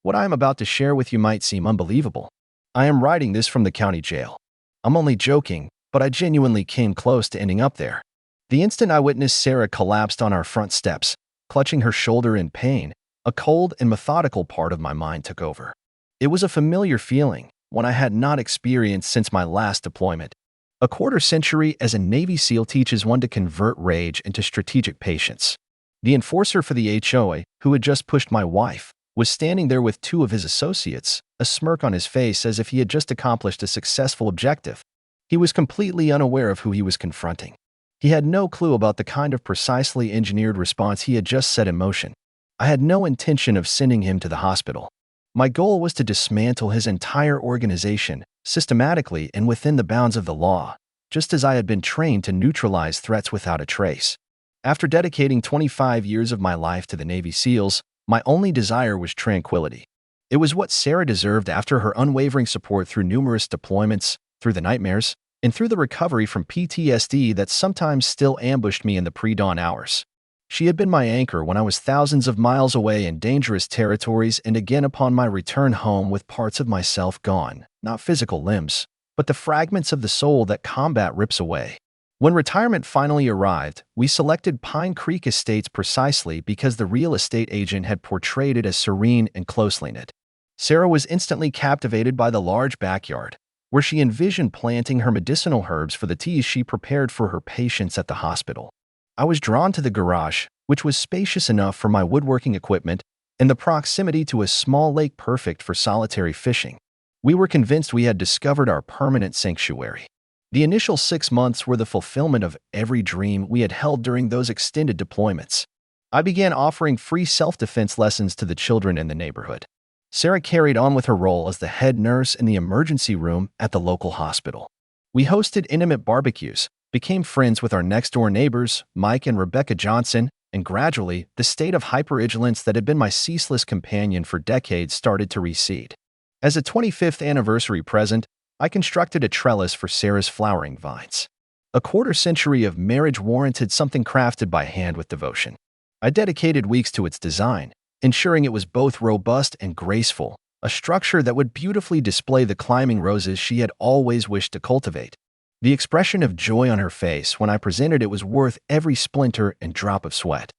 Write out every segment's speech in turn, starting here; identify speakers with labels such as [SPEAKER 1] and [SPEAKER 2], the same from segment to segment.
[SPEAKER 1] What I am about to share with you might seem unbelievable. I am writing this from the county jail. I'm only joking, but I genuinely came close to ending up there. The instant I witnessed Sarah collapsed on our front steps, clutching her shoulder in pain, a cold and methodical part of my mind took over. It was a familiar feeling, one I had not experienced since my last deployment. A quarter century as a Navy SEAL teaches one to convert rage into strategic patience. The enforcer for the HOA, who had just pushed my wife, was standing there with two of his associates, a smirk on his face as if he had just accomplished a successful objective. He was completely unaware of who he was confronting. He had no clue about the kind of precisely engineered response he had just set in motion. I had no intention of sending him to the hospital. My goal was to dismantle his entire organization, systematically and within the bounds of the law, just as I had been trained to neutralize threats without a trace. After dedicating 25 years of my life to the Navy SEALs, my only desire was tranquility. It was what Sarah deserved after her unwavering support through numerous deployments, through the nightmares, and through the recovery from PTSD that sometimes still ambushed me in the pre-dawn hours. She had been my anchor when I was thousands of miles away in dangerous territories and again upon my return home with parts of myself gone, not physical limbs, but the fragments of the soul that combat rips away. When retirement finally arrived, we selected Pine Creek Estates precisely because the real estate agent had portrayed it as serene and closely knit. Sarah was instantly captivated by the large backyard, where she envisioned planting her medicinal herbs for the teas she prepared for her patients at the hospital. I was drawn to the garage, which was spacious enough for my woodworking equipment, and the proximity to a small lake perfect for solitary fishing. We were convinced we had discovered our permanent sanctuary. The initial 6 months were the fulfillment of every dream we had held during those extended deployments. I began offering free self-defense lessons to the children in the neighborhood. Sarah carried on with her role as the head nurse in the emergency room at the local hospital. We hosted intimate barbecues, became friends with our next-door neighbors, Mike and Rebecca Johnson, and gradually, the state of hypervigilance that had been my ceaseless companion for decades started to recede. As a 25th anniversary present, I constructed a trellis for Sarah's flowering vines. A quarter century of marriage warranted something crafted by hand with devotion. I dedicated weeks to its design, ensuring it was both robust and graceful, a structure that would beautifully display the climbing roses she had always wished to cultivate. The expression of joy on her face when I presented it was worth every splinter and drop of sweat.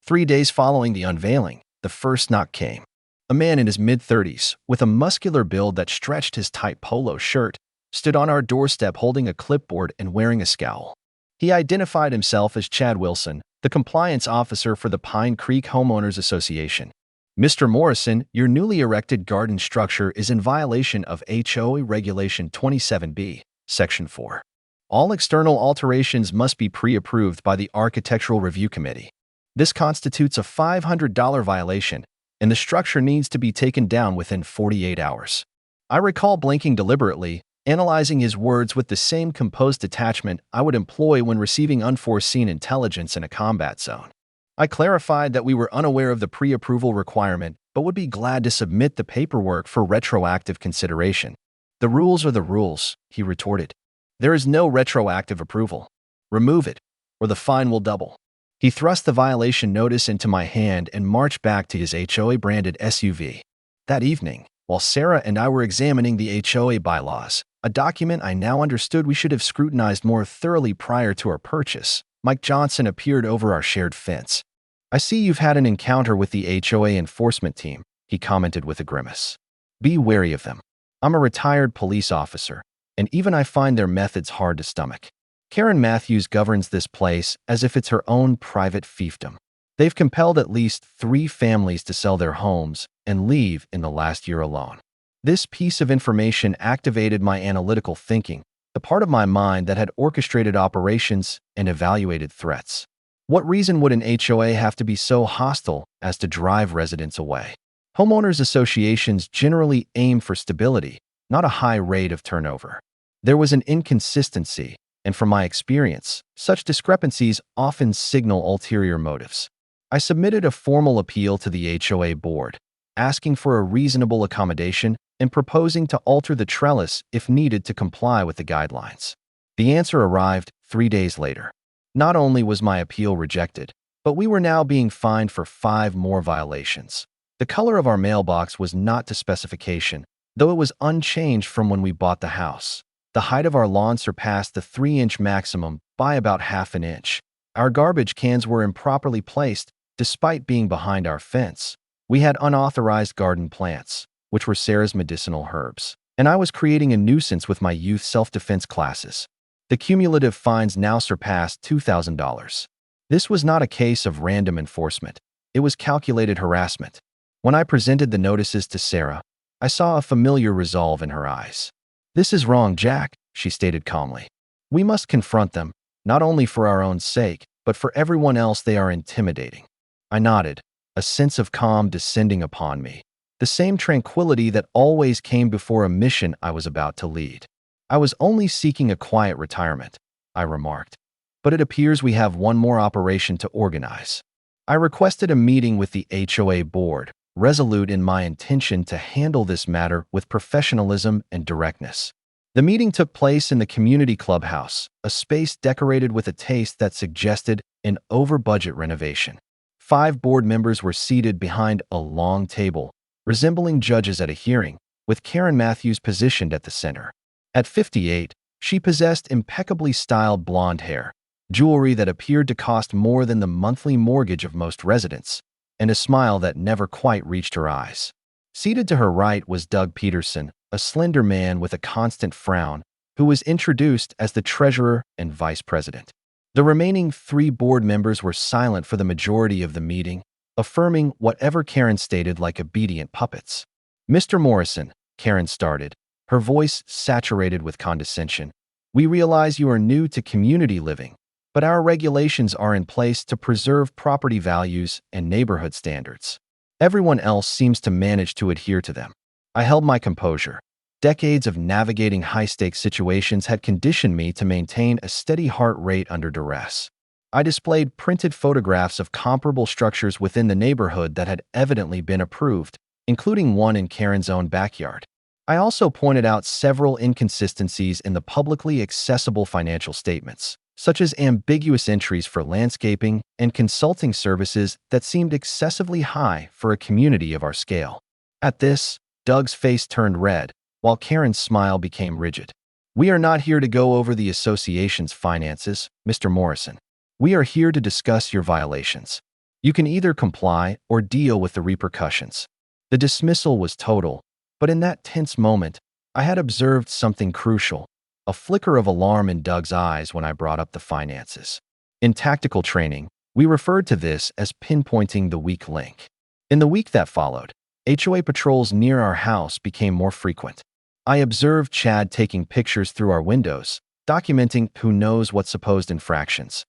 [SPEAKER 1] 3 days following the unveiling, the first knock came. A man in his mid-30s, with a muscular build that stretched his tight polo shirt, stood on our doorstep holding a clipboard and wearing a scowl. He identified himself as Chad Wilson, the compliance officer for the Pine Creek Homeowners Association. "Mr. Morrison, your newly erected garden structure is in violation of HOA Regulation 27B, Section 4. All external alterations must be pre-approved by the Architectural Review Committee. This constitutes a $500 violation, and the structure needs to be taken down within 48 hours. I recall blinking deliberately, analyzing his words with the same composed detachment I would employ when receiving unforeseen intelligence in a combat zone. I clarified that we were unaware of the pre-approval requirement, but would be glad to submit the paperwork for retroactive consideration. "The rules are the rules," he retorted. "There is no retroactive approval. Remove it, or the fine will double." He thrust the violation notice into my hand and marched back to his HOA-branded SUV. That evening, while Sarah and I were examining the HOA bylaws, a document I now understood we should have scrutinized more thoroughly prior to our purchase, Mike Johnson appeared over our shared fence. "I see you've had an encounter with the HOA enforcement team," he commented with a grimace. "Be wary of them. I'm a retired police officer, and even I find their methods hard to stomach. Karen Matthews governs this place as if it's her own private fiefdom. They've compelled at least 3 families to sell their homes and leave in the last year alone." This piece of information activated my analytical thinking, the part of my mind that had orchestrated operations and evaluated threats. What reason would an HOA have to be so hostile as to drive residents away? Homeowners associations generally aim for stability, not a high rate of turnover. There was an inconsistency, and from my experience, such discrepancies often signal ulterior motives. I submitted a formal appeal to the HOA board, asking for a reasonable accommodation and proposing to alter the trellis if needed to comply with the guidelines. The answer arrived 3 days later. Not only was my appeal rejected, but we were now being fined for 5 more violations. The color of our mailbox was not to specification, though it was unchanged from when we bought the house. The height of our lawn surpassed the 3-inch maximum by about half an inch. Our garbage cans were improperly placed, despite being behind our fence. We had unauthorized garden plants, which were Sarah's medicinal herbs, and I was creating a nuisance with my youth self-defense classes. The cumulative fines now surpassed $2,000. This was not a case of random enforcement. It was calculated harassment. When I presented the notices to Sarah, I saw a familiar resolve in her eyes. "This is wrong, Jack," she stated calmly. "We must confront them, not only for our own sake, but for everyone else. They are intimidating." I nodded, a sense of calm descending upon me, the same tranquility that always came before a mission I was about to lead. "I was only seeking a quiet retirement," I remarked, "but it appears we have one more operation to organize." I requested a meeting with the HOA board, resolute in my intention to handle this matter with professionalism and directness. The meeting took place in the community clubhouse, a space decorated with a taste that suggested an over-budget renovation. 5 board members were seated behind a long table, resembling judges at a hearing, with Karen Matthews positioned at the center. At 58, she possessed impeccably styled blonde hair, jewelry that appeared to cost more than the monthly mortgage of most residents, and a smile that never quite reached her eyes. Seated to her right was Doug Peterson, a slender man with a constant frown, who was introduced as the treasurer and vice president. The remaining 3 board members were silent for the majority of the meeting, affirming whatever Karen stated like obedient puppets. "Mr. Morrison," Karen started, her voice saturated with condescension, "we realize you are new to community living, but our regulations are in place to preserve property values and neighborhood standards. Everyone else seems to manage to adhere to them." I held my composure. Decades of navigating high-stakes situations had conditioned me to maintain a steady heart rate under duress. I displayed printed photographs of comparable structures within the neighborhood that had evidently been approved, including one in Karen's own backyard. I also pointed out several inconsistencies in the publicly accessible financial statements, such as ambiguous entries for landscaping and consulting services that seemed excessively high for a community of our scale. At this, Doug's face turned red, while Karen's smile became rigid. "We are not here to go over the association's finances, Mr. Morrison. We are here to discuss your violations. You can either comply or deal with the repercussions." The dismissal was total, but in that tense moment, I had observed something crucial. A flicker of alarm in Doug's eyes when I brought up the finances. In tactical training, we referred to this as pinpointing the weak link. In the week that followed, HOA patrols near our house became more frequent. I observed Chad taking pictures through our windows, documenting who knows what supposed infractions.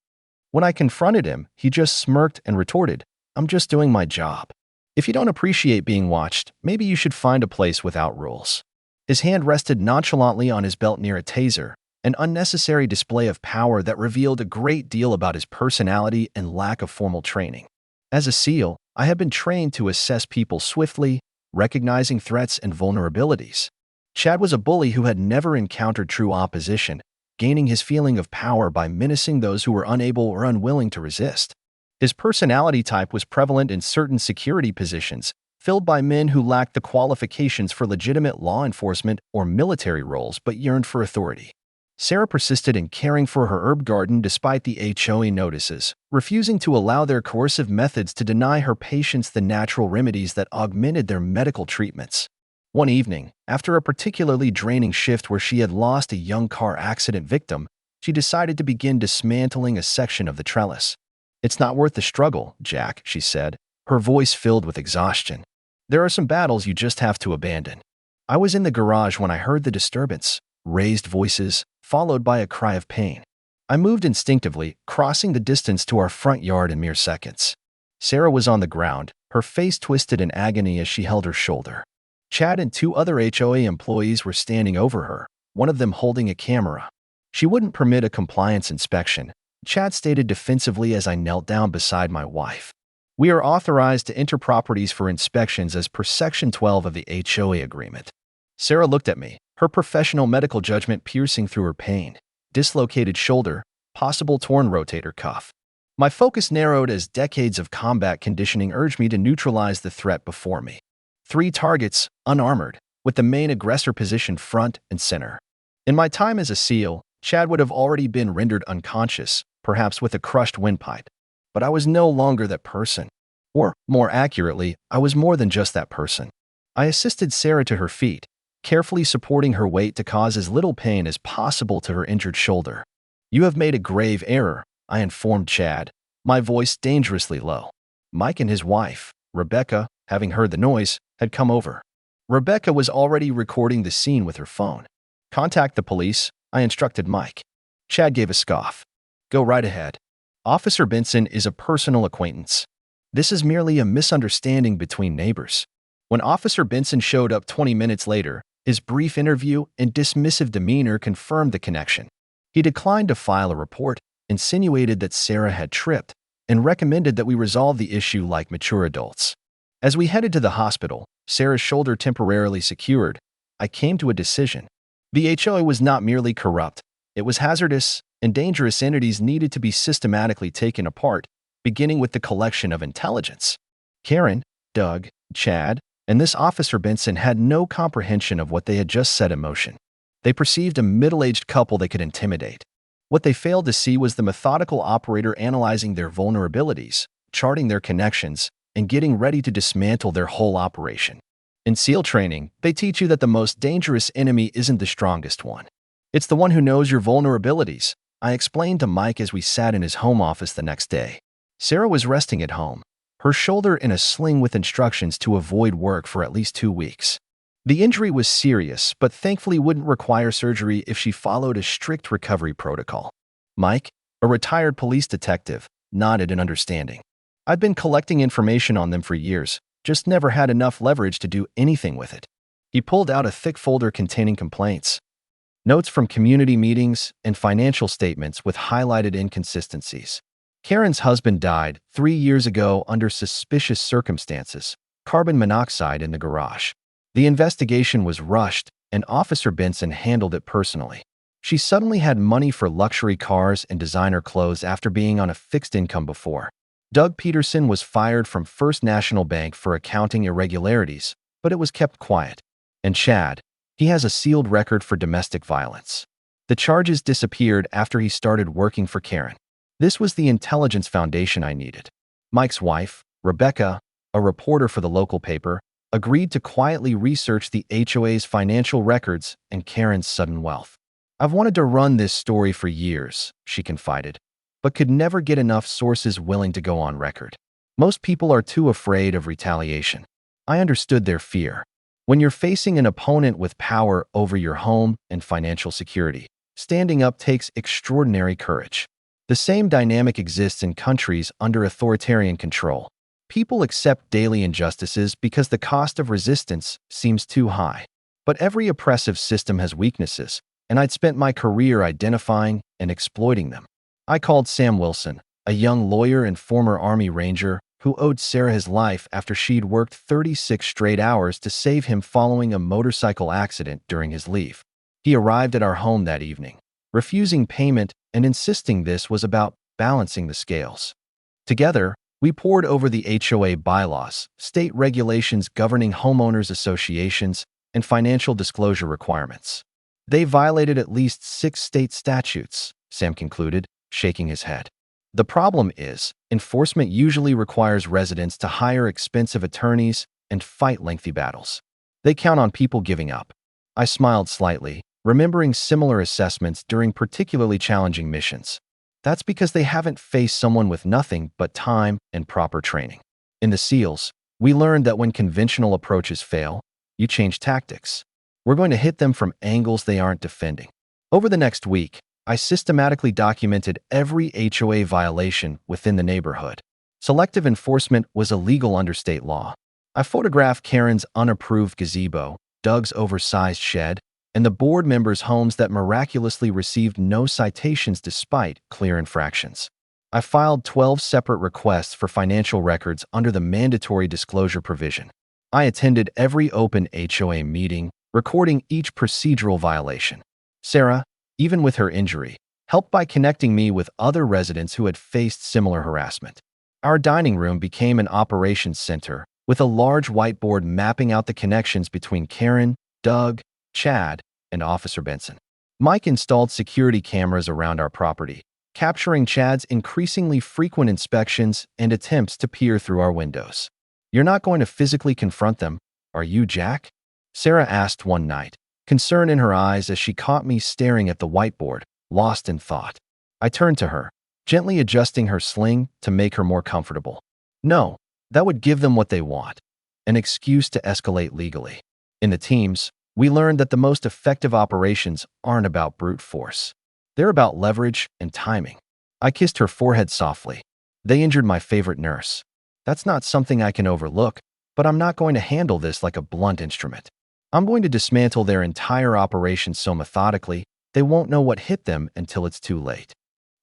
[SPEAKER 1] When I confronted him, he just smirked and retorted, "I'm just doing my job. If you don't appreciate being watched, maybe you should find a place without rules." His hand rested nonchalantly on his belt near a taser, an unnecessary display of power that revealed a great deal about his personality and lack of formal training. As a SEAL, I had been trained to assess people swiftly, recognizing threats and vulnerabilities. Chad was a bully who had never encountered true opposition, gaining his feeling of power by menacing those who were unable or unwilling to resist. His personality type was prevalent in certain security positions, filled by men who lacked the qualifications for legitimate law enforcement or military roles but yearned for authority. Sarah persisted in caring for her herb garden despite the HOA notices, refusing to allow their coercive methods to deny her patients the natural remedies that augmented their medical treatments. One evening, after a particularly draining shift where she had lost a young car accident victim, she decided to begin dismantling a section of the trellis. "It's not worth the struggle, Jack," she said, her voice filled with exhaustion. "There are some battles you just have to abandon." I was in the garage when I heard the disturbance, raised voices, followed by a cry of pain. I moved instinctively, crossing the distance to our front yard in mere seconds. Sarah was on the ground, her face twisted in agony as she held her shoulder. Chad and 2 other HOA employees were standing over her, one of them holding a camera. She wouldn't permit a compliance inspection, Chad stated defensively as I knelt down beside my wife. "We are authorized to enter properties for inspections as per Section 12 of the HOA agreement." Sarah looked at me, her professional medical judgment piercing through her pain. Dislocated shoulder, possible torn rotator cuff. My focus narrowed as decades of combat conditioning urged me to neutralize the threat before me. 3 targets, unarmored, with the main aggressor positioned front and center. In my time as a SEAL, Chad would have already been rendered unconscious, perhaps with a crushed windpipe. But I was no longer that person. Or, more accurately, I was more than just that person. I assisted Sarah to her feet, carefully supporting her weight to cause as little pain as possible to her injured shoulder. "You have made a grave error," I informed Chad, my voice dangerously low. Mike and his wife, Rebecca, having heard the noise, had come over. Rebecca was already recording the scene with her phone. "Contact the police," I instructed Mike. Chad gave a scoff. "Go right ahead. Officer Benson is a personal acquaintance. This is merely a misunderstanding between neighbors." When Officer Benson showed up 20 minutes later, his brief interview and dismissive demeanor confirmed the connection. He declined to file a report, insinuated that Sarah had tripped, and recommended that we resolve the issue like mature adults. As we headed to the hospital, Sarah's shoulder temporarily secured, I came to a decision. The HOA was not merely corrupt, it was hazardous, and dangerous entities needed to be systematically taken apart, beginning with the collection of intelligence. Karen, Doug, Chad, and this Officer Benson had no comprehension of what they had just set in motion. They perceived a middle-aged couple they could intimidate. What they failed to see was the methodical operator analyzing their vulnerabilities, charting their connections, and getting ready to dismantle their whole operation. In SEAL training, they teach you that the most dangerous enemy isn't the strongest one. It's the one who knows your vulnerabilities, I explained to Mike as we sat in his home office the next day. Sarah was resting at home, her shoulder in a sling with instructions to avoid work for at least 2 weeks. The injury was serious, but thankfully wouldn't require surgery if she followed a strict recovery protocol. Mike, a retired police detective, nodded in understanding. I'd been collecting information on them for years, just never had enough leverage to do anything with it. He pulled out a thick folder containing complaints, notes from community meetings, and financial statements with highlighted inconsistencies. Karen's husband died 3 years ago under suspicious circumstances, carbon monoxide in the garage. The investigation was rushed, and Officer Benson handled it personally. She suddenly had money for luxury cars and designer clothes after being on a fixed income before. Doug Peterson was fired from First National Bank for accounting irregularities, but it was kept quiet. And Chad, he has a sealed record for domestic violence. The charges disappeared after he started working for Karen. This was the intelligence foundation I needed. Mike's wife, Rebecca, a reporter for the local paper, agreed to quietly research the HOA's financial records and Karen's sudden wealth. "I've wanted to run this story for years," she confided, but could never get enough sources willing to go on record. Most people are too afraid of retaliation. I understood their fear. When you're facing an opponent with power over your home and financial security, standing up takes extraordinary courage. The same dynamic exists in countries under authoritarian control. People accept daily injustices because the cost of resistance seems too high. But every oppressive system has weaknesses, and I'd spent my career identifying and exploiting them. I called Sam Wilson, a young lawyer and former Army Ranger who owed Sarah his life after she'd worked 36 straight hours to save him following a motorcycle accident during his leave. He arrived at our home that evening, refusing payment and insisting this was about balancing the scales. Together, we pored over the HOA bylaws, state regulations governing homeowners associations, and financial disclosure requirements. "They violated at least 6 state statutes," Sam concluded, shaking his head. "The problem is, enforcement usually requires residents to hire expensive attorneys and fight lengthy battles. They count on people giving up." I smiled slightly, remembering similar assessments during particularly challenging missions. That's because they haven't faced someone with nothing but time and proper training. In the SEALs, we learned that when conventional approaches fail, you change tactics. We're going to hit them from angles they aren't defending. Over the next week, I systematically documented every HOA violation within the neighborhood. Selective enforcement was illegal under state law. I photographed Karen's unapproved gazebo, Doug's oversized shed, and the board members' homes that miraculously received no citations despite clear infractions. I filed 12 separate requests for financial records under the mandatory disclosure provision. I attended every open HOA meeting, recording each procedural violation. Sarah, even with her injury, helped by connecting me with other residents who had faced similar harassment. Our dining room became an operations center, with a large whiteboard mapping out the connections between Karen, Doug, Chad, and Officer Benson. Mike installed security cameras around our property, capturing Chad's increasingly frequent inspections and attempts to peer through our windows. "You're not going to physically confront them, are you, Jack?" Sarah asked one night, concern in her eyes as she caught me staring at the whiteboard, lost in thought. I turned to her, gently adjusting her sling to make her more comfortable. "No, that would give them what they want, an excuse to escalate legally." In the teams, we learned that the most effective operations aren't about brute force. They're about leverage and timing. I kissed her forehead softly. "They injured my favorite nurse. That's not something I can overlook, but I'm not going to handle this like a blunt instrument. I'm going to dismantle their entire operation so methodically, they won't know what hit them until it's too late."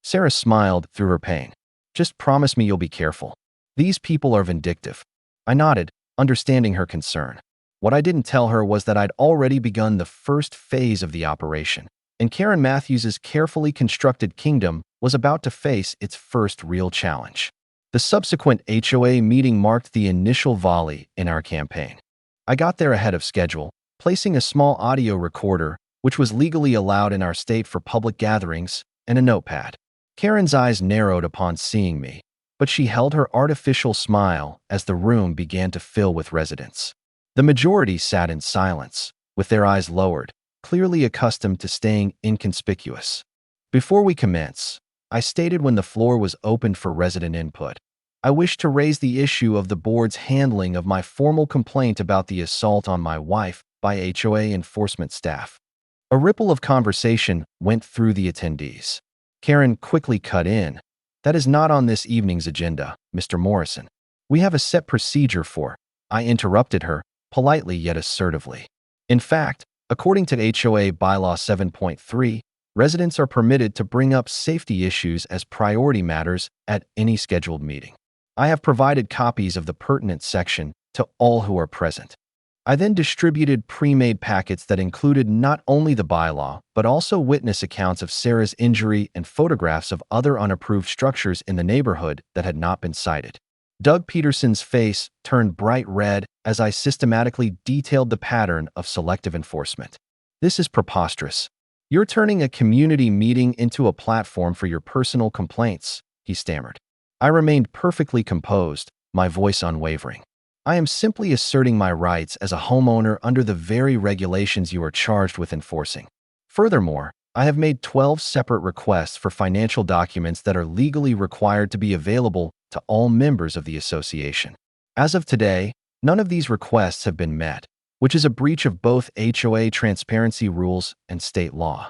[SPEAKER 1] Sarah smiled through her pain. "Just promise me you'll be careful. These people are vindictive." I nodded, understanding her concern. What I didn't tell her was that I'd already begun the first phase of the operation, and Karen Matthews's carefully constructed kingdom was about to face its first real challenge. The subsequent HOA meeting marked the initial volley in our campaign. I got there ahead of schedule, placing a small audio recorder, which was legally allowed in our state for public gatherings, and a notepad. Karen's eyes narrowed upon seeing me, but she held her artificial smile as the room began to fill with residents. The majority sat in silence, with their eyes lowered, clearly accustomed to staying inconspicuous. Before we commence, I stated when the floor was opened for resident input, I wish to raise the issue of the board's handling of my formal complaint about the assault on my wife by HOA enforcement staff. A ripple of conversation went through the attendees. Karen quickly cut in. "That is not on this evening's agenda, Mr. Morrison. We have a set procedure for—" I interrupted her, politely yet assertively. "In fact, according to HOA Bylaw 7.3, residents are permitted to bring up safety issues as priority matters at any scheduled meeting. I have provided copies of the pertinent section to all who are present." I then distributed pre-made packets that included not only the bylaw, but also witness accounts of Sarah's injury and photographs of other unapproved structures in the neighborhood that had not been cited. Doug Peterson's face turned bright red as I systematically detailed the pattern of selective enforcement. "This is preposterous. You're turning a community meeting into a platform for your personal complaints," he stammered. I remained perfectly composed, my voice unwavering. "I am simply asserting my rights as a homeowner under the very regulations you are charged with enforcing. Furthermore, I have made 12 separate requests for financial documents that are legally required to be available to all members of the association. As of today, none of these requests have been met, which is a breach of both HOA transparency rules and state law."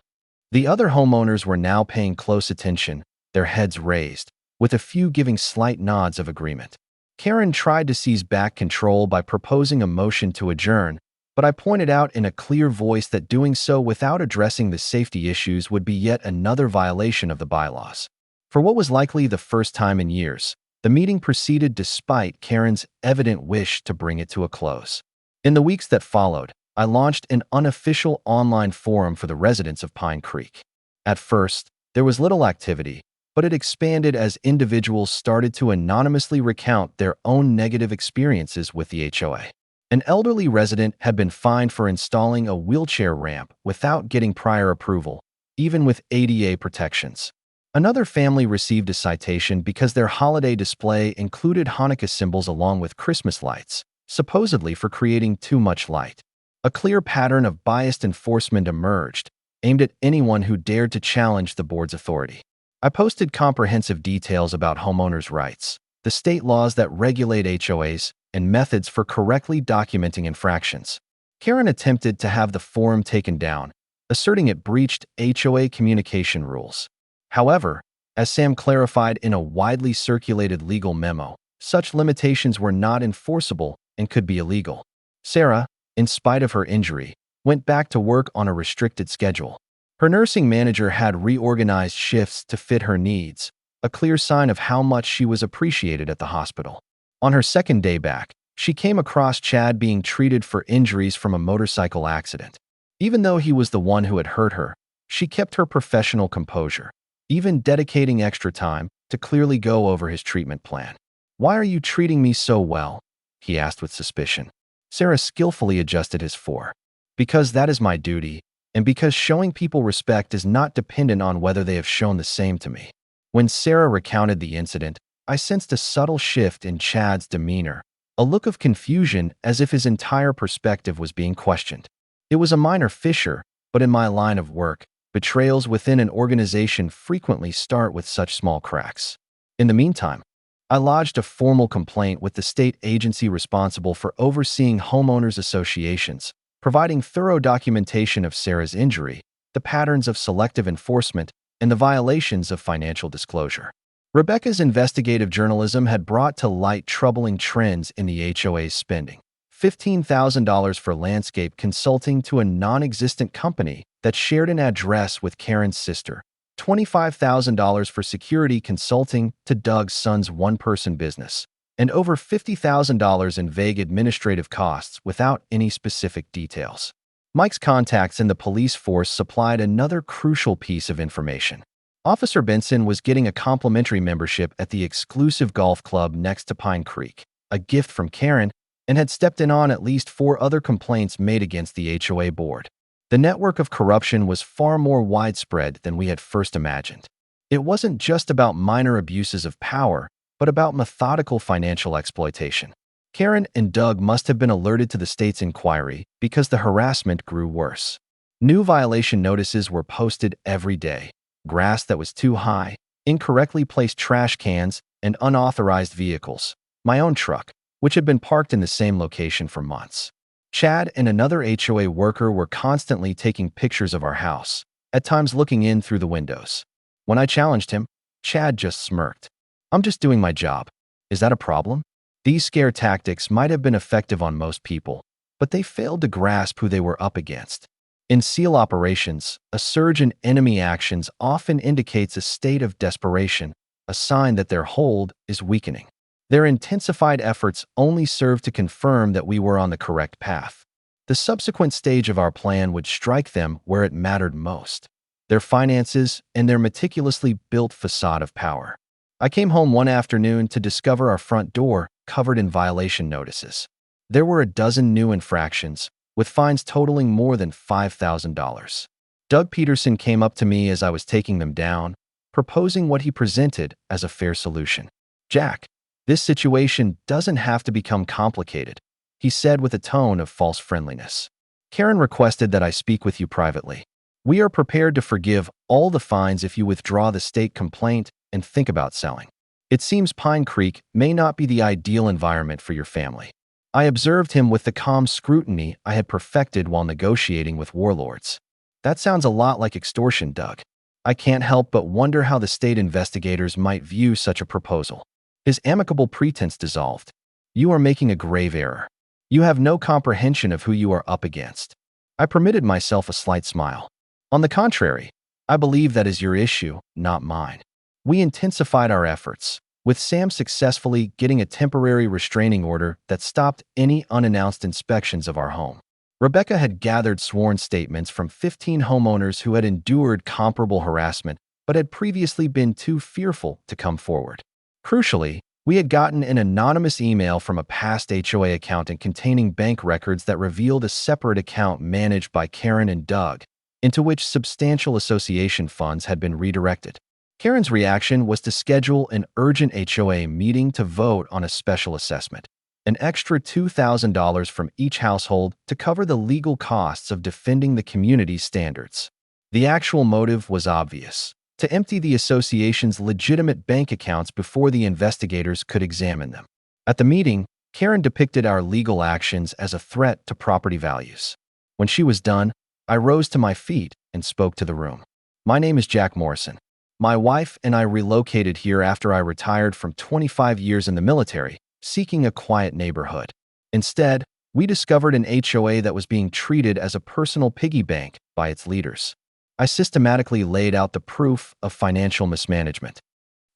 [SPEAKER 1] The other homeowners were now paying close attention, their heads raised, with a few giving slight nods of agreement. Karen tried to seize back control by proposing a motion to adjourn, but I pointed out in a clear voice that doing so without addressing the safety issues would be yet another violation of the bylaws. For what was likely the first time in years, the meeting proceeded despite Karen's evident wish to bring it to a close. In the weeks that followed, I launched an unofficial online forum for the residents of Pine Creek. At first, there was little activity, but it expanded as individuals started to anonymously recount their own negative experiences with the HOA. An elderly resident had been fined for installing a wheelchair ramp without getting prior approval, even with ADA protections. Another family received a citation because their holiday display included Hanukkah symbols along with Christmas lights, supposedly for creating too much light. A clear pattern of biased enforcement emerged, aimed at anyone who dared to challenge the board's authority. I posted comprehensive details about homeowners' rights, the state laws that regulate HOAs, and methods for correctly documenting infractions. Karen attempted to have the forum taken down, asserting it breached HOA communication rules. However, as Sam clarified in a widely circulated legal memo, such limitations were not enforceable and could be illegal. Sarah, in spite of her injury, went back to work on a restricted schedule. Her nursing manager had reorganized shifts to fit her needs, a clear sign of how much she was appreciated at the hospital. On her second day back, she came across Chad being treated for injuries from a motorcycle accident. Even though he was the one who had hurt her, she kept her professional composure. even dedicating extra time to clearly go over his treatment plan. "Why are you treating me so well?" he asked with suspicion. Sarah skillfully adjusted his "for." "Because that is my duty, and because showing people respect is not dependent on whether they have shown the same to me." When Sarah recounted the incident, I sensed a subtle shift in Chad's demeanor, a look of confusion as if his entire perspective was being questioned. It was a minor fissure, but in my line of work, betrayals within an organization frequently start with such small cracks. In the meantime, I lodged a formal complaint with the state agency responsible for overseeing homeowners associations, providing thorough documentation of Sarah's injury, the patterns of selective enforcement, and the violations of financial disclosure. Rebecca's investigative journalism had brought to light troubling trends in the HOA's spending. $15,000 for landscape consulting to a non-existent company that shared an address with Karen's sister, $25,000 for security consulting to Doug's son's one-person business, and over $50,000 in vague administrative costs without any specific details. Mike's contacts in the police force supplied another crucial piece of information. Officer Benson was getting a complimentary membership at the exclusive golf club next to Pine Creek, a gift from Karen, and had stepped in on at least 4 other complaints made against the HOA board. The network of corruption was far more widespread than we had first imagined. It wasn't just about minor abuses of power, but about methodical financial exploitation. Karen and Doug must have been alerted to the state's inquiry because the harassment grew worse. New violation notices were posted every day. Grass that was too high, incorrectly placed trash cans, and unauthorized vehicles. My own truck, which had been parked in the same location for months. Chad and another HOA worker were constantly taking pictures of our house, at times looking in through the windows. When I challenged him, Chad just smirked. "I'm just doing my job. Is that a problem?" These scare tactics might have been effective on most people, but they failed to grasp who they were up against. In SEAL operations, a surge in enemy actions often indicates a state of desperation, a sign that their hold is weakening. Their intensified efforts only served to confirm that we were on the correct path. The subsequent stage of our plan would strike them where it mattered most: their finances and their meticulously built facade of power. I came home one afternoon to discover our front door covered in violation notices. There were a dozen new infractions, with fines totaling more than $5,000. Doug Peterson came up to me as I was taking them down, proposing what he presented as a fair solution. "Jack, this situation doesn't have to become complicated," he said with a tone of false friendliness. "Karen requested that I speak with you privately. We are prepared to forgive all the fines if you withdraw the state complaint and think about selling. It seems Pine Creek may not be the ideal environment for your family." I observed him with the calm scrutiny I had perfected while negotiating with warlords. "That sounds a lot like extortion, Doug. I can't help but wonder how the state investigators might view such a proposal." His amicable pretense dissolved. "You are making a grave error. You have no comprehension of who you are up against." I permitted myself a slight smile. "On the contrary, I believe that is your issue, not mine." We intensified our efforts, with Sam successfully getting a temporary restraining order that stopped any unannounced inspections of our home. Rebecca had gathered sworn statements from 15 homeowners who had endured comparable harassment but had previously been too fearful to come forward. Crucially, we had gotten an anonymous email from a past HOA accountant containing bank records that revealed a separate account managed by Karen and Doug, into which substantial association funds had been redirected. Karen's reaction was to schedule an urgent HOA meeting to vote on a special assessment, an extra $2,000 from each household to cover the legal costs of defending the community's standards. The actual motive was obvious: to empty the association's legitimate bank accounts before the investigators could examine them. At the meeting, Karen depicted our legal actions as a threat to property values. When she was done, I rose to my feet and spoke to the room. "My name is Jack Morrison. My wife and I relocated here after I retired from 25 years in the military, seeking a quiet neighborhood. Instead, we discovered an HOA that was being treated as a personal piggy bank by its leaders." I systematically laid out the proof of financial mismanagement,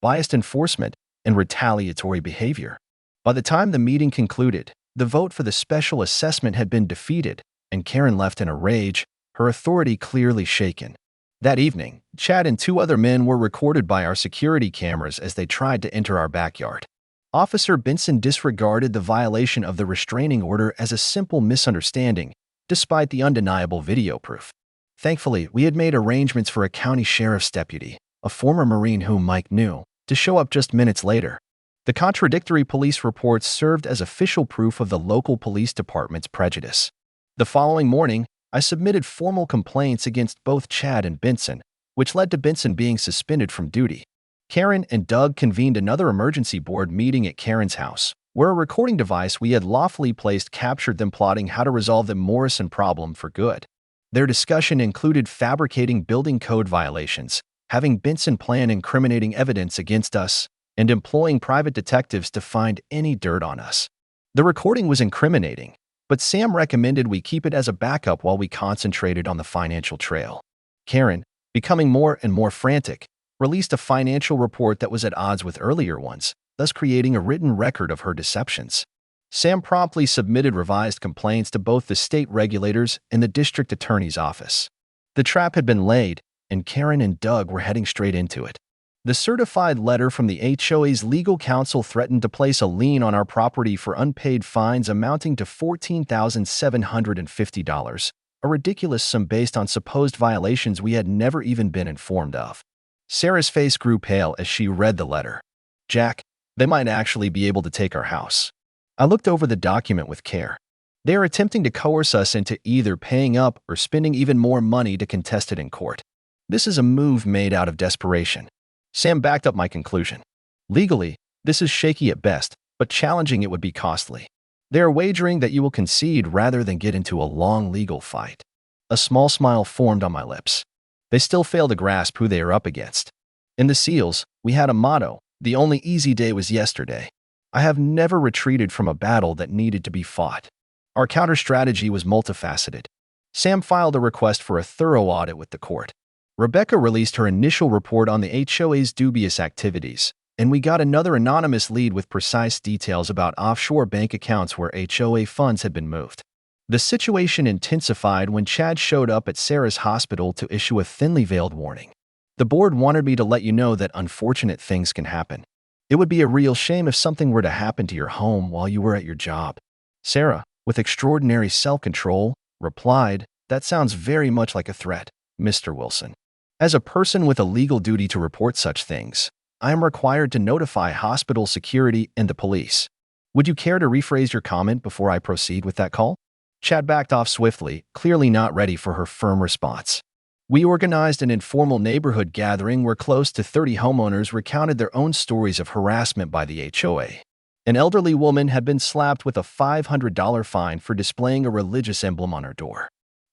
[SPEAKER 1] biased enforcement, and retaliatory behavior. By the time the meeting concluded, the vote for the special assessment had been defeated, and Karen left in a rage, her authority clearly shaken. That evening, Chad and two other men were recorded by our security cameras as they tried to enter our backyard. Officer Benson disregarded the violation of the restraining order as a simple misunderstanding, despite the undeniable video proof. Thankfully, we had made arrangements for a county sheriff's deputy, a former Marine whom Mike knew, to show up just minutes later. The contradictory police reports served as official proof of the local police department's prejudice. The following morning, I submitted formal complaints against both Chad and Benson, which led to Benson being suspended from duty. Karen and Doug convened another emergency board meeting at Karen's house, where a recording device we had lawfully placed captured them plotting how to resolve the Morrison problem for good. Their discussion included fabricating building code violations, having Benson plan incriminating evidence against us, and employing private detectives to find any dirt on us. The recording was incriminating, but Sam recommended we keep it as a backup while we concentrated on the financial trail. Karen, becoming more and more frantic, released a financial report that was at odds with earlier ones, thus creating a written record of her deceptions. Sam promptly submitted revised complaints to both the state regulators and the district attorney's office. The trap had been laid, and Karen and Doug were heading straight into it. The certified letter from the HOA's legal counsel threatened to place a lien on our property for unpaid fines amounting to $14,750, a ridiculous sum based on supposed violations we had never even been informed of. Sarah's face grew pale as she read the letter. "Jack, they might actually be able to take our house." I looked over the document with care. They are attempting to coerce us into either paying up or spending even more money to contest it in court. This is a move made out of desperation. Sam backed up my conclusion. Legally, this is shaky at best, but challenging it would be costly. They are wagering that you will concede rather than get into a long legal fight. A small smile formed on my lips. They still fail to grasp who they are up against. In the SEALs, we had a motto: the only easy day was yesterday. I have never retreated from a battle that needed to be fought. Our counter-strategy was multifaceted. Sam filed a request for a thorough audit with the court. Rebecca released her initial report on the HOA's dubious activities, and we got another anonymous lead with precise details about offshore bank accounts where HOA funds had been moved. The situation intensified when Chad showed up at Sarah's hospital to issue a thinly veiled warning. The board wanted me to let you know that unfortunate things can happen. It would be a real shame if something were to happen to your home while you were at your job. Sarah, with extraordinary self-control, replied, "That sounds very much like a threat, Mr. Wilson. As a person with a legal duty to report such things, I am required to notify hospital security and the police. Would you care to rephrase your comment before I proceed with that call?" Chad backed off swiftly, clearly not ready for her firm response. We organized an informal neighborhood gathering where close to 30 homeowners recounted their own stories of harassment by the HOA. An elderly woman had been slapped with a $500 fine for displaying a religious emblem on her door.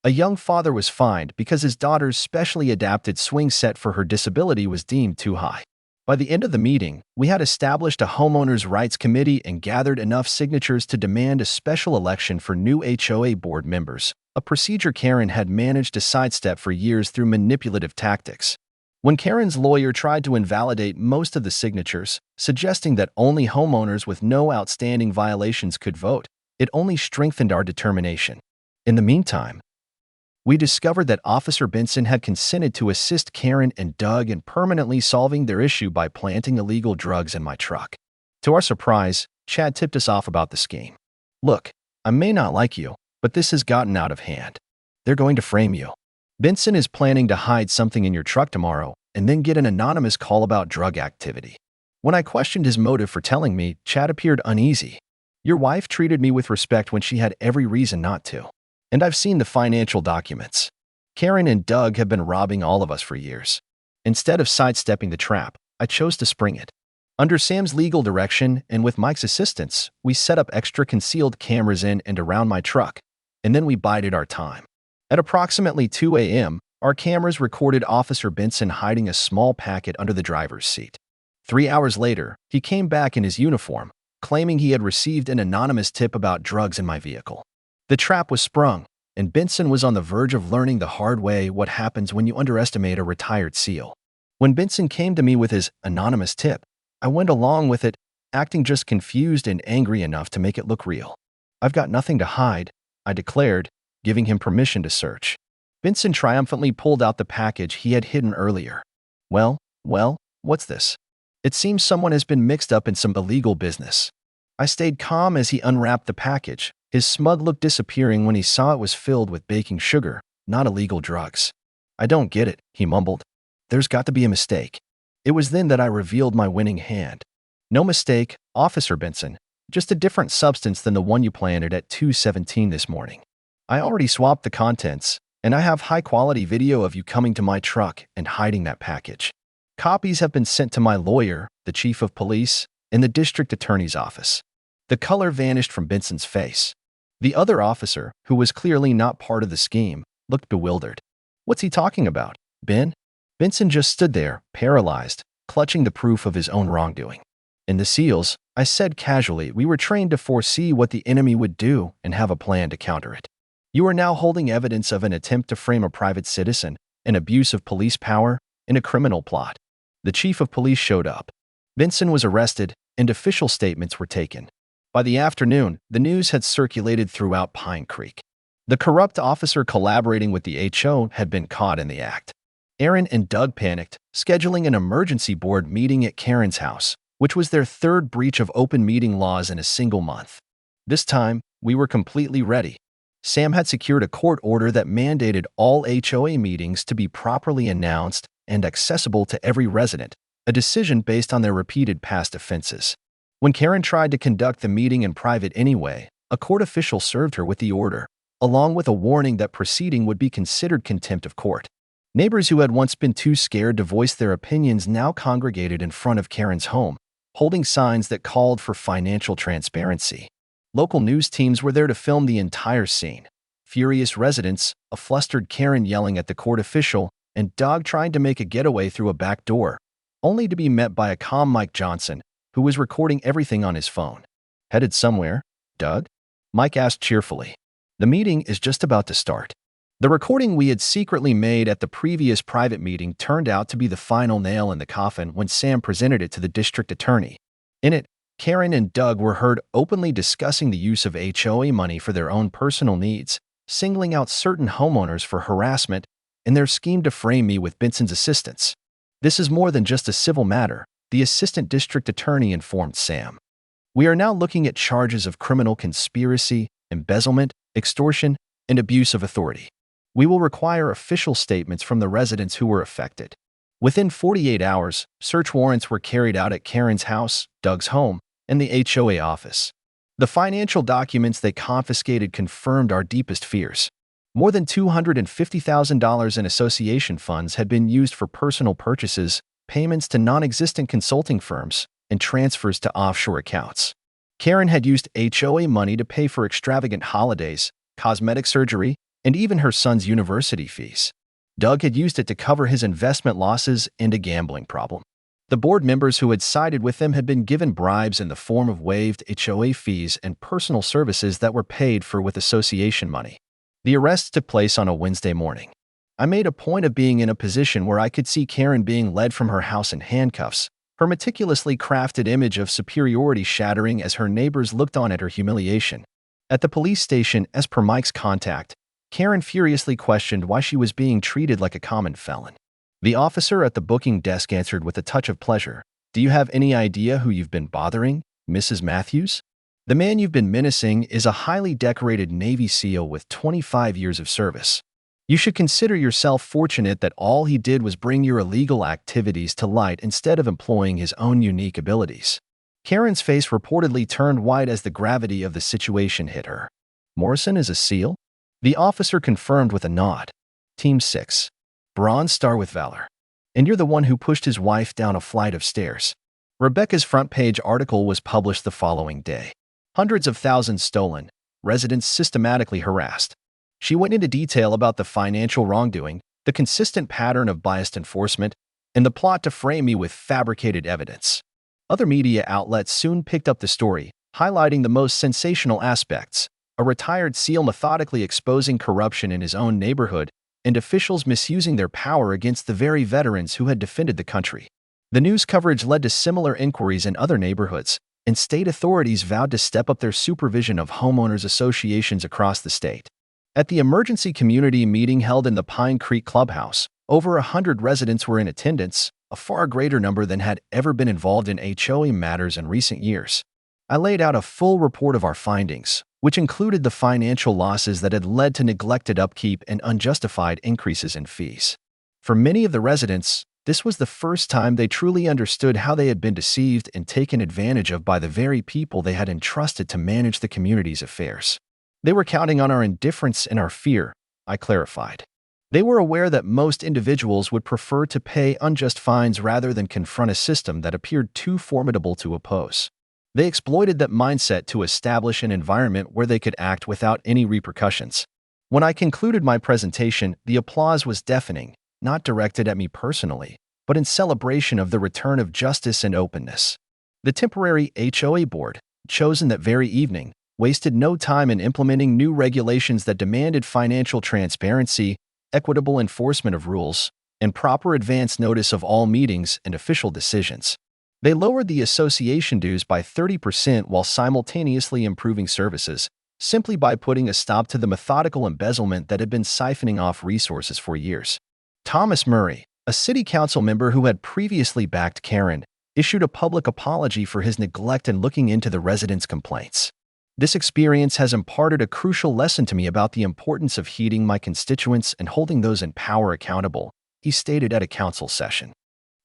[SPEAKER 1] A young father was fined because his daughter's specially adapted swing set for her disability was deemed too high. By the end of the meeting, we had established a homeowners' rights committee and gathered enough signatures to demand a special election for new HOA board members, a procedure Karen had managed to sidestep for years through manipulative tactics. When Karen's lawyer tried to invalidate most of the signatures, suggesting that only homeowners with no outstanding violations could vote, it only strengthened our determination. In the meantime, we discovered that Officer Benson had consented to assist Karen and Doug in permanently solving their issue by planting illegal drugs in my truck. To our surprise, Chad tipped us off about the scheme. "Look, I may not like you, but this has gotten out of hand. They're going to frame you. Benson is planning to hide something in your truck tomorrow and then get an anonymous call about drug activity." When I questioned his motive for telling me, Chad appeared uneasy. "Your wife treated me with respect when she had every reason not to. And I've seen the financial documents. Karen and Doug have been robbing all of us for years. Instead of sidestepping the trap, I chose to spring it. Under Sam's legal direction and with Mike's assistance, we set up extra concealed cameras in and around my truck, and then we bided our time. At approximately 2 a.m., our cameras recorded Officer Benson hiding a small packet under the driver's seat. 3 hours later, he came back in his uniform, claiming he had received an anonymous tip about drugs in my vehicle. The trap was sprung, and Benson was on the verge of learning the hard way what happens when you underestimate a retired SEAL. When Benson came to me with his anonymous tip, I went along with it, acting just confused and angry enough to make it look real. "I've got nothing to hide," I declared, giving him permission to search. Benson triumphantly pulled out the package he had hidden earlier. Well, what's this? It seems someone has been mixed up in some illegal business. I stayed calm as he unwrapped the package, his smug look disappearing when he saw it was filled with baking sugar, not illegal drugs. I don't get it, he mumbled. There's got to be a mistake. It was then that I revealed my winning hand. No mistake, Officer Benson. Just a different substance than the one you planted at 2:17 this morning. I already swapped the contents, and I have high-quality video of you coming to my truck and hiding that package. Copies have been sent to my lawyer, the chief of police, and the district attorney's office. The color vanished from Benson's face. The other officer, who was clearly not part of the scheme, looked bewildered. What's he talking about, Ben? Benson just stood there, paralyzed, clutching the proof of his own wrongdoing. In the SEALs, I said casually, we were trained to foresee what the enemy would do and have a plan to counter it. You are now holding evidence of an attempt to frame a private citizen, an abuse of police power, and a criminal plot. The chief of police showed up. Benson was arrested, and official statements were taken. By the afternoon, the news had circulated throughout Pine Creek. The corrupt officer collaborating with the HO had been caught in the act. Aaron and Doug panicked, scheduling an emergency board meeting at Karen's house, which was their third breach of open meeting laws in a single month. This time, we were completely ready. Sam had secured a court order that mandated all HOA meetings to be properly announced and accessible to every resident, a decision based on their repeated past offenses. When Karen tried to conduct the meeting in private anyway, a court official served her with the order, along with a warning that proceeding would be considered contempt of court. Neighbors who had once been too scared to voice their opinions now congregated in front of Karen's home, holding signs that called for financial transparency. Local news teams were there to film the entire scene. Furious residents, a flustered Karen yelling at the court official, and Doug trying to make a getaway through a back door, only to be met by a calm Mike Johnson, who was recording everything on his phone. Headed somewhere, Doug? Mike asked cheerfully. The meeting is just about to start. The recording we had secretly made at the previous private meeting turned out to be the final nail in the coffin when Sam presented it to the district attorney. In it, Karen and Doug were heard openly discussing the use of HOA money for their own personal needs, singling out certain homeowners for harassment, and their scheme to frame me with Benson's assistance. This is more than just a civil matter, the assistant district attorney informed Sam. We are now looking at charges of criminal conspiracy, embezzlement, extortion, and abuse of authority. We will require official statements from the residents who were affected. Within 48 hours, search warrants were carried out at Karen's house, Doug's home, and the HOA office. The financial documents they confiscated confirmed our deepest fears. More than $250,000 in association funds had been used for personal purchases, payments to non-existent consulting firms, and transfers to offshore accounts. Karen had used HOA money to pay for extravagant holidays, cosmetic surgery, and even her son's university fees. Doug had used it to cover his investment losses and a gambling problem. The board members who had sided with them had been given bribes in the form of waived HOA fees and personal services that were paid for with association money. The arrests took place on a Wednesday morning. I made a point of being in a position where I could see Karen being led from her house in handcuffs, her meticulously crafted image of superiority shattering as her neighbors looked on at her humiliation. At the police station, as per Mike's contact, Karen furiously questioned why she was being treated like a common felon. The officer at the booking desk answered with a touch of pleasure, "Do you have any idea who you've been bothering, Mrs. Matthews? The man you've been menacing is a highly decorated Navy SEAL with 25 years of service. You should consider yourself fortunate that all he did was bring your illegal activities to light instead of employing his own unique abilities." Karen's face reportedly turned white as the gravity of the situation hit her. "Morrison is a SEAL?" The officer confirmed with a nod. "Team 6. Bronze Star with Valor. And you're the one who pushed his wife down a flight of stairs." Rebecca's front-page article was published the following day. Hundreds of thousands stolen, residents systematically harassed. She went into detail about the financial wrongdoing, the consistent pattern of biased enforcement, and the plot to frame me with fabricated evidence. Other media outlets soon picked up the story, highlighting the most sensational aspects: a retired SEAL methodically exposing corruption in his own neighborhood, and officials misusing their power against the very veterans who had defended the country. The news coverage led to similar inquiries in other neighborhoods, and state authorities vowed to step up their supervision of homeowners associations across the state. At the emergency community meeting held in the Pine Creek Clubhouse, over 100 residents were in attendance, a far greater number than had ever been involved in HOA matters in recent years. I laid out a full report of our findings, which included the financial losses that had led to neglected upkeep and unjustified increases in fees. For many of the residents, this was the first time they truly understood how they had been deceived and taken advantage of by the very people they had entrusted to manage the community's affairs. They were counting on our indifference and our fear, I clarified. They were aware that most individuals would prefer to pay unjust fines rather than confront a system that appeared too formidable to oppose. They exploited that mindset to establish an environment where they could act without any repercussions. When I concluded my presentation, the applause was deafening, not directed at me personally, but in celebration of the return of justice and openness. The temporary HOA board, chosen that very evening, wasted no time in implementing new regulations that demanded financial transparency, equitable enforcement of rules, and proper advance notice of all meetings and official decisions. They lowered the association dues by 30% while simultaneously improving services, simply by putting a stop to the methodical embezzlement that had been siphoning off resources for years. Thomas Murray, a city council member who had previously backed Karen, issued a public apology for his neglect in looking into the residents' complaints. This experience has imparted a crucial lesson to me about the importance of heeding my constituents and holding those in power accountable, he stated at a council session.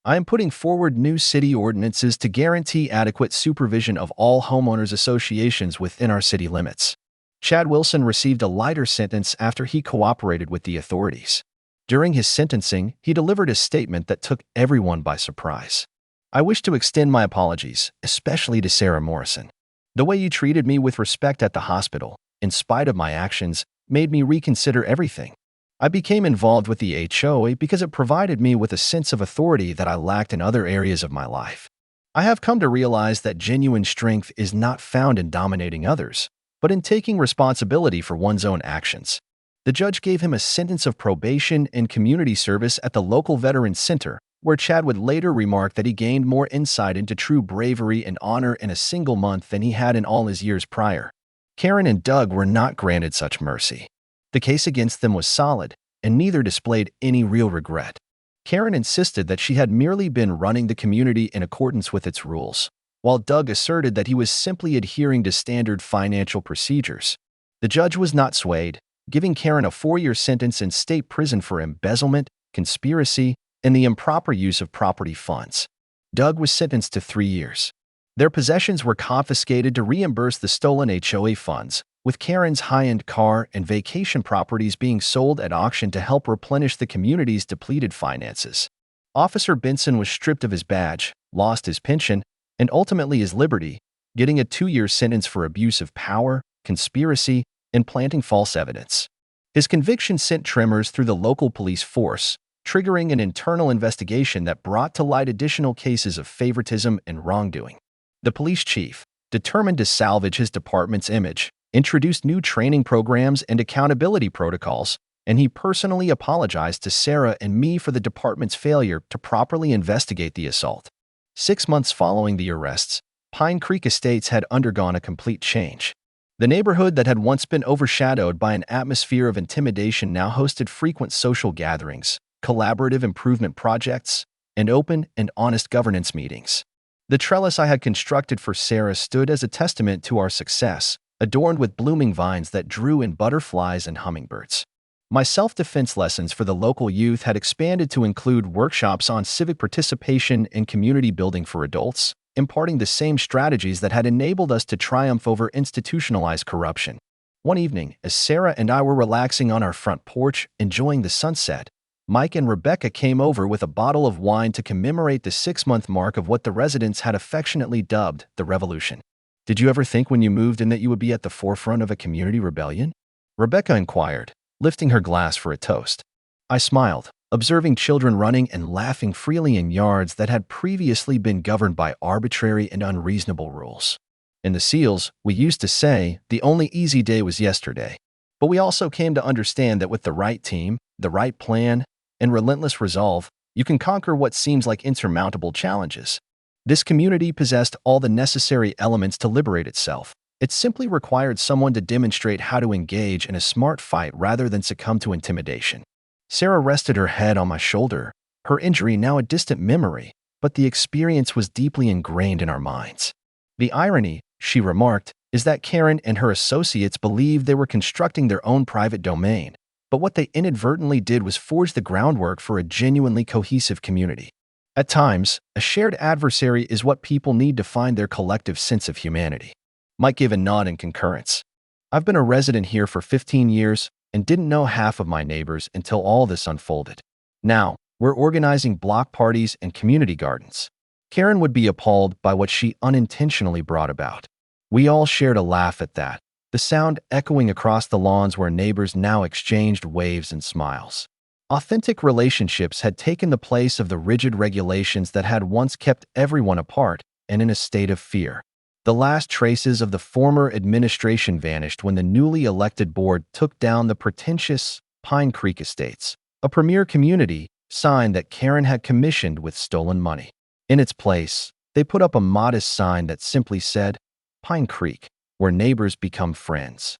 [SPEAKER 1] I am putting forward new city ordinances to guarantee adequate supervision of all homeowners associations within our city limits. Chad Wilson received a lighter sentence after he cooperated with the authorities. During his sentencing, he delivered a statement that took everyone by surprise. I wish to extend my apologies, especially to Sarah Morrison. The way you treated me with respect at the hospital, in spite of my actions, made me reconsider everything. I became involved with the HOA because it provided me with a sense of authority that I lacked in other areas of my life. I have come to realize that genuine strength is not found in dominating others, but in taking responsibility for one's own actions. The judge gave him a sentence of probation and community service at the local Veterans Center, where Chad would later remark that he gained more insight into true bravery and honor in a single month than he had in all his years prior. Karen and Doug were not granted such mercy. The case against them was solid, and neither displayed any real regret. Karen insisted that she had merely been running the community in accordance with its rules, while Doug asserted that he was simply adhering to standard financial procedures. The judge was not swayed, giving Karen a 4-year sentence in state prison for embezzlement, conspiracy, and the improper use of property funds. Doug was sentenced to 3 years. Their possessions were confiscated to reimburse the stolen HOA funds, with Karen's high-end car and vacation properties being sold at auction to help replenish the community's depleted finances. Officer Benson was stripped of his badge, lost his pension, and ultimately his liberty, getting a 2-year sentence for abuse of power, conspiracy, and planting false evidence. His conviction sent tremors through the local police force, triggering an internal investigation that brought to light additional cases of favoritism and wrongdoing. The police chief, determined to salvage his department's image, introduced new training programs and accountability protocols, and he personally apologized to Sarah and me for the department's failure to properly investigate the assault. 6 months following the arrests, Pine Creek Estates had undergone a complete change. The neighborhood that had once been overshadowed by an atmosphere of intimidation now hosted frequent social gatherings, collaborative improvement projects, and open and honest governance meetings. The trellis I had constructed for Sarah stood as a testament to our success, adorned with blooming vines that drew in butterflies and hummingbirds. My self-defense lessons for the local youth had expanded to include workshops on civic participation and community building for adults, imparting the same strategies that had enabled us to triumph over institutionalized corruption. One evening, as Sarah and I were relaxing on our front porch, enjoying the sunset, Mike and Rebecca came over with a bottle of wine to commemorate the 6-month mark of what the residents had affectionately dubbed the Revolution. "Did you ever think when you moved in that you would be at the forefront of a community rebellion?" Rebecca inquired, lifting her glass for a toast. I smiled, observing children running and laughing freely in yards that had previously been governed by arbitrary and unreasonable rules. In the SEALs, we used to say, the only easy day was yesterday. But we also came to understand that with the right team, the right plan, and relentless resolve, you can conquer what seems like insurmountable challenges. This community possessed all the necessary elements to liberate itself, It simply required someone to demonstrate how to engage in a smart fight rather than succumb to intimidation. Sarah rested her head on my shoulder, her injury now a distant memory, but the experience was deeply ingrained in our minds. The irony, she remarked, is that Karen and her associates believed they were constructing their own private domain, but what they inadvertently did was forge the groundwork for a genuinely cohesive community. At times, a shared adversary is what people need to find their collective sense of humanity. Mike gave a nod in concurrence. I've been a resident here for 15 years and didn't know half of my neighbors until all this unfolded. Now, we're organizing block parties and community gardens. Karen would be appalled by what she unintentionally brought about. We all shared a laugh at that, the sound echoing across the lawns where neighbors now exchanged waves and smiles. Authentic relationships had taken the place of the rigid regulations that had once kept everyone apart and in a state of fear. The last traces of the former administration vanished when the newly elected board took down the pretentious Pine Creek Estates, a premier community sign that Karen had commissioned with stolen money. In its place, they put up a modest sign that simply said, Pine Creek, where neighbors become friends.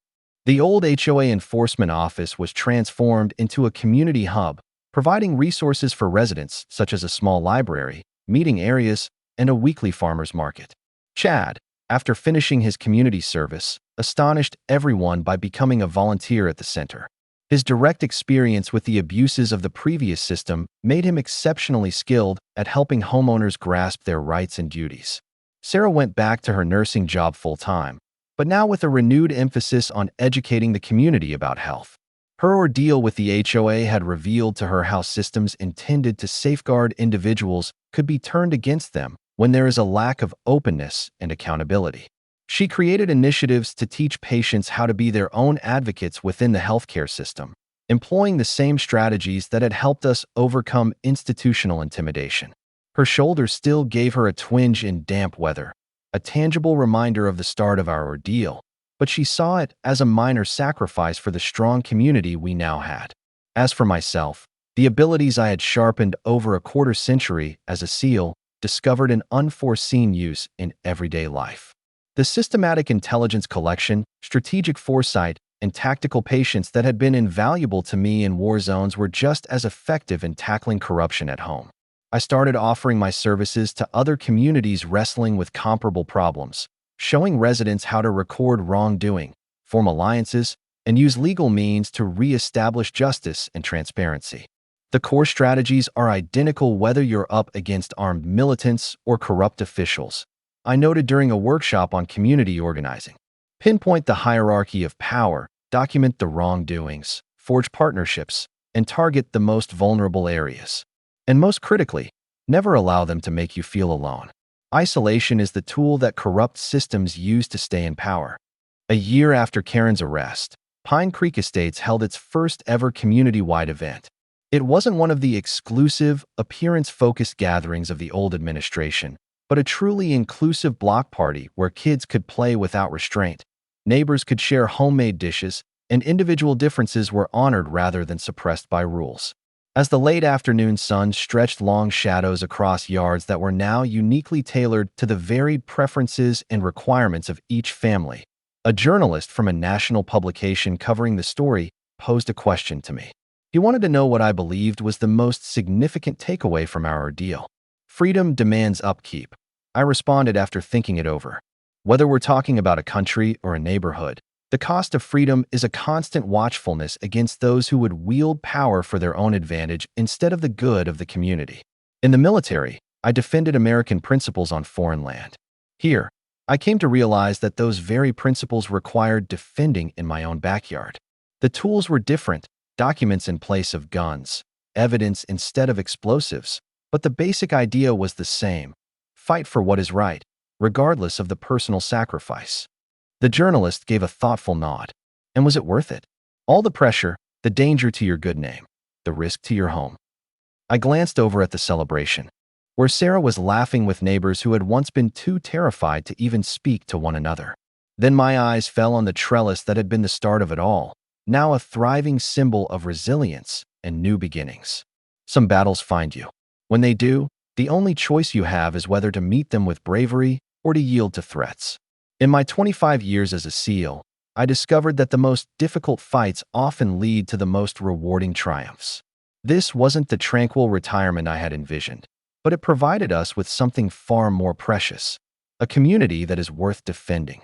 [SPEAKER 1] The old HOA enforcement office was transformed into a community hub, providing resources for residents such as a small library, meeting areas, and a weekly farmers market. Chad, after finishing his community service, astonished everyone by becoming a volunteer at the center. His direct experience with the abuses of the previous system made him exceptionally skilled at helping homeowners grasp their rights and duties. Sarah went back to her nursing job full-time, but now with a renewed emphasis on educating the community about health. Her ordeal with the HOA had revealed to her how systems intended to safeguard individuals could be turned against them when there is a lack of openness and accountability. She created initiatives to teach patients how to be their own advocates within the healthcare system, employing the same strategies that had helped us overcome institutional intimidation. Her shoulders still gave her a twinge in damp weather, a tangible reminder of the start of our ordeal, but she saw it as a minor sacrifice for the strong community we now had. As for myself, the abilities I had sharpened over a quarter century as a SEAL discovered an unforeseen use in everyday life. The systematic intelligence collection, strategic foresight, and tactical patience that had been invaluable to me in war zones were just as effective in tackling corruption at home. I started offering my services to other communities wrestling with comparable problems, showing residents how to record wrongdoing, form alliances, and use legal means to re-establish justice and transparency. The core strategies are identical whether you're up against armed militants or corrupt officials. I noted during a workshop on community organizing. Pinpoint the hierarchy of power, document the wrongdoings, forge partnerships, and target the most vulnerable areas. And most critically, never allow them to make you feel alone. Isolation is the tool that corrupt systems use to stay in power. A year after Karen's arrest, Pine Creek Estates held its first ever community-wide event. It wasn't one of the exclusive, appearance-focused gatherings of the old administration, but a truly inclusive block party where kids could play without restraint, neighbors could share homemade dishes, and individual differences were honored rather than suppressed by rules. As the late afternoon sun stretched long shadows across yards that were now uniquely tailored to the varied preferences and requirements of each family, a journalist from a national publication covering the story posed a question to me. He wanted to know what I believed was the most significant takeaway from our ordeal. Freedom demands upkeep. I responded after thinking it over. Whether we're talking about a country or a neighborhood, the cost of freedom is a constant watchfulness against those who would wield power for their own advantage instead of the good of the community. In the military, I defended American principles on foreign land. Here, I came to realize that those very principles required defending in my own backyard. The tools were different, documents in place of guns, evidence instead of explosives, but the basic idea was the same: fight for what is right, regardless of the personal sacrifice. The journalist gave a thoughtful nod. And was it worth it? All the pressure, the danger to your good name, the risk to your home. I glanced over at the celebration, where Sarah was laughing with neighbors who had once been too terrified to even speak to one another. Then my eyes fell on the trellis that had been the start of it all, now a thriving symbol of resilience and new beginnings. Some battles find you. When they do, the only choice you have is whether to meet them with bravery or to yield to threats. In my 25 years as a SEAL, I discovered that the most difficult fights often lead to the most rewarding triumphs. This wasn't the tranquil retirement I had envisioned, but it provided us with something far more precious, a community that is worth defending.